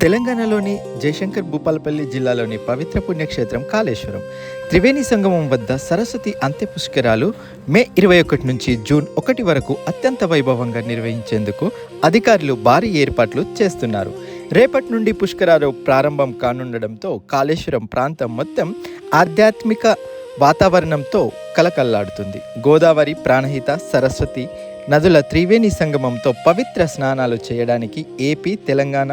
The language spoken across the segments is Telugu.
తెలంగాణలోని జయశంకర్ భూపాలపల్లి జిల్లాలోని పవిత్ర పుణ్యక్షేత్రం కాళేశ్వరం త్రివేణి సంగమం వద్ద సరస్వతి అంత్య పుష్కరాలు మే 21 నుంచి జూన్ 1 వరకు అత్యంత వైభవంగా నిర్వహించేందుకు అధికారులు భారీ ఏర్పాట్లు చేస్తున్నారు. రేపటి నుండి పుష్కరాలు ప్రారంభం కానుండడంతో కాళేశ్వరం ప్రాంతం మొత్తం ఆధ్యాత్మిక వాతావరణంతో కలకల్లాడుతుంది. గోదావరి, ప్రాణహిత, సరస్వతి నదుల త్రివేణి సంగమంతో పవిత్ర స్నానాలు చేయడానికి ఏపీ, తెలంగాణ,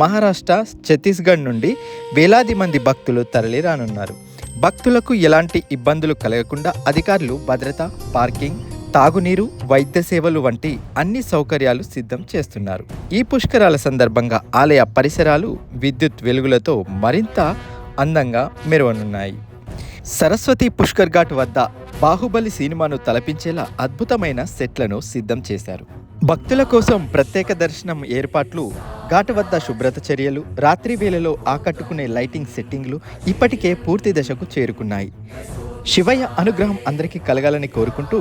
మహారాష్ట్ర, ఛత్తీస్గఢ్ నుండి వేలాది మంది భక్తులు తరలిరానున్నారు. భక్తులకు ఎలాంటి ఇబ్బందులు కలగకుండా అధికారులు భద్రత, పార్కింగ్, తాగునీరు, వైద్య సేవలు వంటి అన్ని సౌకర్యాలు సిద్ధం చేస్తున్నారు. ఈ పుష్కరాల సందర్భంగా ఆలయ పరిసరాలు విద్యుత్ వెలుగులతో మరింత అందంగా మెరవనున్నాయి. సరస్వతి పుష్కర్ ఘాట్ వద్ద బాహుబలి సినిమాను తలపించేలా అద్భుతమైన సెట్లను సిద్ధం చేశారు. భక్తుల కోసం ప్రత్యేక దర్శనం ఏర్పాట్లు, ఘాట్ వద్ద శుభ్రత చర్యలు, రాత్రి వేళలో ఆకట్టుకునే లైటింగ్ సెట్టింగ్లు ఇప్పటికే పూర్తి దశకు చేరుకున్నాయి. శివయ్య అనుగ్రహం అందరికీ కలగాలని కోరుకుంటూ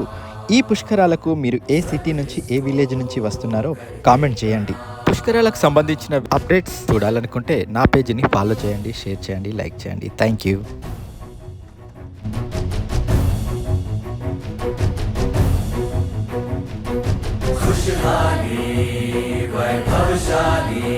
ఈ పుష్కరాలకు మీరు ఏ సిటీ నుంచి, ఏ విలేజ్ నుంచి వస్తున్నారో కామెంట్ చేయండి. పుష్కరాలకు సంబంధించిన అప్డేట్స్ చూడాలనుకుంటే నా పేజీని ఫాలో చేయండి, షేర్ చేయండి, లైక్ చేయండి. Thank you. खुशहाली वैभवशाली